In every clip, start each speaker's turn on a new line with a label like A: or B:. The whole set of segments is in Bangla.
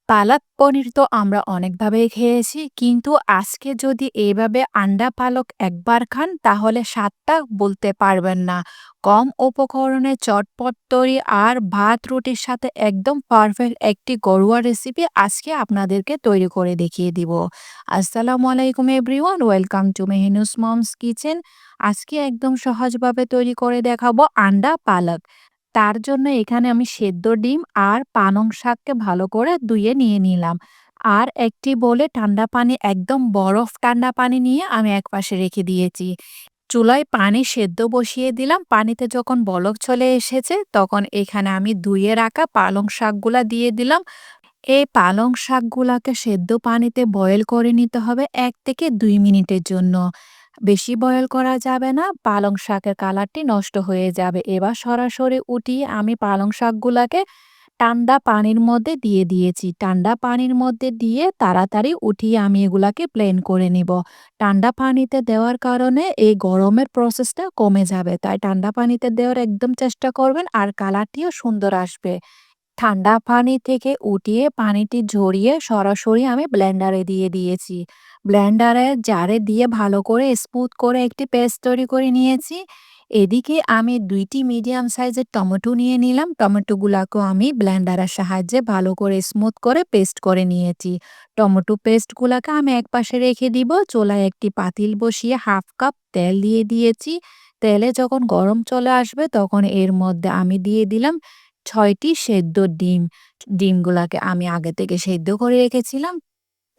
A: পালক পনির তো আমরা অনেকভাবেই খেয়েছি, কিন্তু আজকে যদি এভাবে আন্ডা পালক একবার খান তাহলে স্বাদটা বলতে পারবেন না। কম উপকরণে চটপট তৈরি আর ভাত রুটির সাথে একদম পারফেক্ট একটি ঘরোয়া রেসিপি আজকে আপনাদেরকে তৈরি করে দেখিয়ে দিব। আসসালামু আলাইকুম everyone, welcome to Mehnu's mom's kitchen. আজকে একদম সহজভাবে তৈরি করে দেখাবো আন্ডা পালক। তার জন্য এখানে আমি সেদ্ধ ডিম আর পালং শাককে ভালো করে ধুয়ে নিয়ে নিলাম। আর একটি বলে ঠান্ডা পানি, একদম বরফ ঠান্ডা পানি নিয়ে আমি একপাশে রেখে দিয়েছি। চুলায় পানি সেদ্ধ বসিয়ে দিলাম। পানিতে যখন বলক চলে এসেছে তখন এখানে আমি ধুয়ে রাখা পালং শাকগুলা দিয়ে দিলাম। এই পালং শাকগুলাকে সেদ্ধ পানিতে বয়েল করে নিতে হবে ১ থেকে ২ মিনিটের জন্য। বেশি বয়েল করা যাবে না, পালং শাকের কালারটি নষ্ট হয়ে যাবে। এবার সরাসরি উঠিয়ে আমি পালং শাকগুলাকে ঠান্ডা পানির মধ্যে দিয়ে দিয়েছি। ঠান্ডা পানির মধ্যে দিয়ে তাড়াতাড়ি উঠিয়ে আমি এগুলাকে ব্লেন্ড করে নিব। ঠান্ডা পানিতে দেওয়ার কারণে এই গরমের প্রসেসটা কমে যাবে। তাই ঠান্ডা পানিতে দেওয়ার একদম চেষ্টা করবেন আর কালারটিও সুন্দর আসবে। ঠান্ডা পানি থেকে উঠিয়ে পানিটি ঝরিয়ে সরাসরি আমি ব্লেন্ডারে দিয়ে দিয়েছি। ব্লেন্ডারের জারে দিয়ে ভালো করে স্মুথ করে একটি পেস্ট তৈরি করে নিয়েছি। এদিকে আমি ২ টি মিডিয়াম সাইজের টমেটো নিয়ে নিলাম। টমেটোগুলাকেও আমি ব্লেন্ডারের সাহায্যে ভালো করে স্মুথ করে পেস্ট করে নিয়েছি। টমেটো পেস্টগুলাকে আমি একপাশে রেখে দিব। চুলায় একটি পাতিল বসিয়ে ১/২ কাপ তেল দিয়ে দিয়েছি। তেলে যখন গরম চলে আসবে তখন এর মধ্যে আমি দিয়ে দিলাম ৬টি সেদ্ধ ডিম। ডিমগুলাকে আমি আগে থেকে সেদ্ধ করে রেখেছিলাম।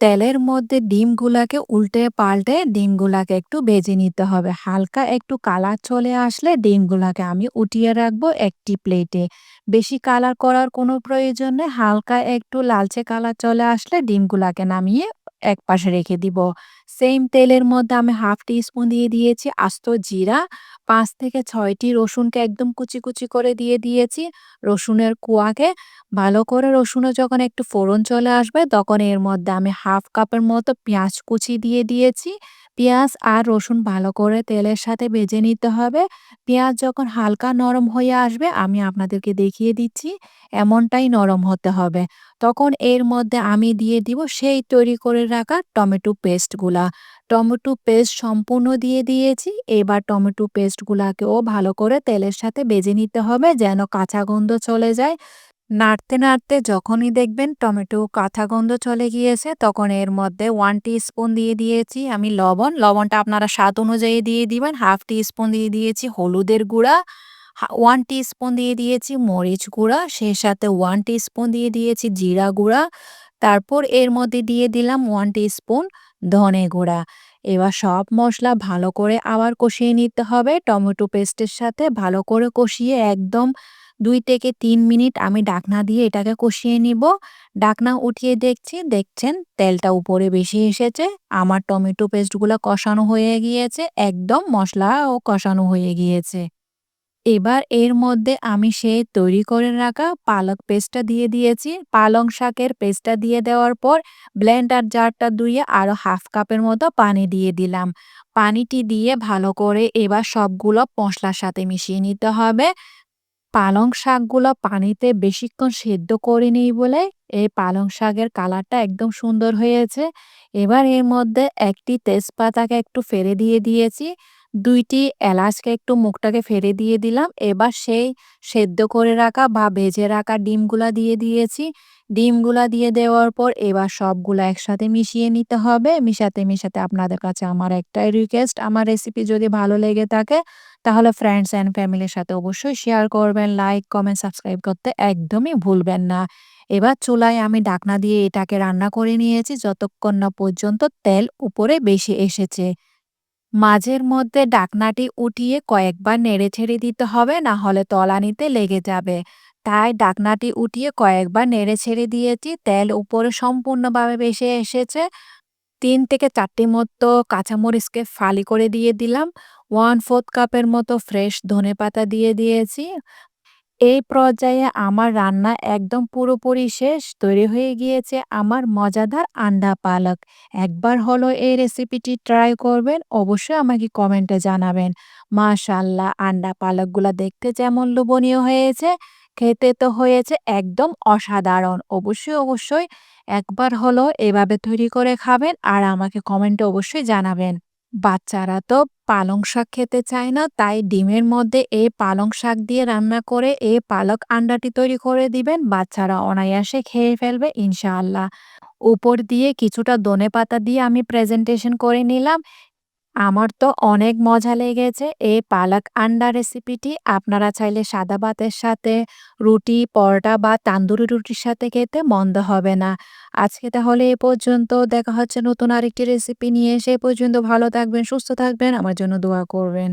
A: তেলের মধ্যে ডিমগুলাকে উল্টে পাল্টে ডিমগুলাকে একটু ভেজে নিতে হবে। হালকা একটু কালার চলে আসলে ডিমগুলাকে আমি উঠিয়ে রাখবো একটি প্লেটে। বেশি কালার করার কোনো প্রয়োজন নেই। হালকা একটু লালচে কালার চলে আসলে ডিমগুলাকে নামিয়ে একপাশে রেখে দিব। সেম তেলের মধ্যে আমি ১/২ টি স্পুন দিয়ে দিয়েছি আস্ত জিরা, ৫ থেকে ৬ টি রসুনকে একদম কুচি, কুচি করে দিয়ে দিয়েছি। রসুনের কোয়াকে ভালো করে, রসুনে যখন একটু ফোড়ন চলে আসবে তখন এর মধ্যে আমি ১/২ কাপের মতো পেঁয়াজ কুচি দিয়ে দিয়েছি। পেঁয়াজ আর রসুন ভালো করে তেলের সাথে ভেজে নিতে হবে। পেঁয়াজ যখন হালকা নরম হয়ে আসবে আমি আপনাদেরকে দেখিয়ে দিচ্ছি, এমনটাই নরম হতে হবে। তখন এর মধ্যে আমি দিয়ে দিব সেই তৈরি করে রাখা টমেটো পেস্টগুলা। টমেটো পেস্ট সম্পূর্ণ দিয়ে দিয়েছি। এবার টমেটো পেস্টগুলাকেও ভালো করে তেলের সাথে ভেজে নিতে হবে যেন কাঁচা গন্ধ চলে যায়। নাড়তে, নাড়তে যখনই দেখবেন টমেটো কাঁচা গন্ধ চলে গিয়েছে তখন এর মধ্যে ১ টিস্পুন দিয়ে দিয়েছি আমি লবণ। লবণটা আপনারা স্বাদ অনুযায়ী দিয়ে দিবেন। ১/২ টিস্পুন দিয়ে দিয়েছি হলুদের গুঁড়া, ১ টিস্পুন দিয়ে দিয়েছি মরিচ গুঁড়া, সেই সাথে ১ টিস্পুন দিয়ে দিয়েছি জিরা গুঁড়া। তারপর এর মধ্যে দিয়ে দিলাম ১ টিস্পুন ধনে গুঁড়া। এবার সব মসলা ভালো করে আবার কষিয়ে নিতে হবে টমেটো পেস্টের সাথে। ভালো করে কষিয়ে একদম ২ থেকে ৩ মিনিট আমি ঢাকনা দিয়ে এটাকে কষিয়ে নিব। ঢাকনা উঠিয়ে দেখছি, দেখছেন তেলটা উপরে বেশি এসেছে। আমার টমেটো পেস্টগুলো কষানো হয়ে গিয়েছে, একদম মশলাও কষানো হয়ে গিয়েছে। এবার এর মধ্যে আমি সেই তৈরি করে রাখা পালক পেস্টটা দিয়ে দিয়েছি। পালং শাকের পেস্টটা দিয়ে দেওয়ার পর ব্লেন্ডার জারটা ধুয়ে আরও ১/২ কাপের মতো পানি দিয়ে দিলাম। পানিটি দিয়ে ভালো করে এবার সবগুলো মসলার সাথে মিশিয়ে নিতে হবে। পালং শাকগুলো পানিতে বেশিক্ষণ সেদ্ধ করিনি বলে এই পালং শাকের কালারটা একদম সুন্দর হয়েছে। এবার এর মধ্যে একটি তেজপাতাকে একটু ফেলে দিয়ে দিয়েছি। ২ টি এলাচকে একটু মুখটাকে ফেলে দিয়ে দিলাম। এবার সেই সেদ্ধ করে রাখা বা ভেজে রাখা ডিমগুলা দিয়ে দিয়েছি। ডিমগুলা দিয়ে দেওয়ার পর এবার সবগুলা একসাথে মিশিয়ে নিতে হবে। মিশাতে, মিশাতে আপনাদের কাছে আমার একটাই রিকোয়েস্ট, আমার রেসিপি যদি ভালো লেগে থাকে তাহলে ফ্রেন্ডস অ্যান্ড ফ্যামিলির সাথে অবশ্যই শেয়ার করবেন। লাইক, কমেন্ট, সাবস্ক্রাইব করতে একদমই ভুলবেন না। এবার চুলায় আমি ঢাকনা দিয়ে এটাকে রান্না করে নিয়েছি যতক্ষণ না পর্যন্ত তেল উপরে বেশি এসেছে। মাঝের মধ্যে ঢাকনাটি উঠিয়ে কয়েকবার নেড়েছেড়ে দিতে হবে, না হলে তলানিতে লেগে যাবে। তাই ঢাকনাটি উঠিয়ে কয়েকবার নেড়েছেড়ে দিয়েছি। তেল উপরে সম্পূর্ণভাবে ভেসে এসেছে। ৩ থেকে ৪ টি মতো কাঁচামরিচকে ফালি করে দিয়ে দিলাম। ১/৪ কাপের মতো ফ্রেশ ধনেপাতা দিয়ে দিয়েছি। এই পর্যায়ে আমার রান্না একদম পুরোপুরি শেষ। তৈরি হয়ে গিয়েছে আমার মজাদার আন্ডা পালক। একবার হলো এই রেসিপিটি ট্রাই করবেন। অবশ্যই আমাকে কমেন্টে জানাবেন। মাশাআল্লাহ, আন্ডা পালকগুলা দেখতে যেমন লোভনীয় হয়েছে, খেতে তো হয়েছে একদম অসাধারণ। অবশ্যই, অবশ্যই একবার হলেও এভাবে তৈরি করে খাবেন আর আমাকে কমেন্টে অবশ্যই জানাবেন। বাচ্চারা তো পালং শাক খেতে চায় না, তাই ডিমের মধ্যে এই পালং শাক দিয়ে রান্না করে এই পালক আন্ডাটি তৈরি করে দিবেন। বাচ্চারা অনায়াসে খেয়ে ফেলবে ইনশাআল্লাহ। উপর দিয়ে কিছুটা ধনেপাতা দিয়ে আমি প্রেজেন্টেশন করে নিলাম। আমার তো অনেক মজা লেগেছে এই পালক আন্ডা রেসিপিটি। আপনারা চাইলে সাদা ভাতের সাথে, রুটি, পরোটা বা তান্দুরি রুটির সাথে খেতে মন্দ হবে না। আজকে তাহলে এ পর্যন্ত। দেখা হচ্ছে নতুন আরেকটি রেসিপি নিয়ে। সেই পর্যন্ত ভালো থাকবেন, সুস্থ থাকবেন। আমার জন্য দোয়া করবেন।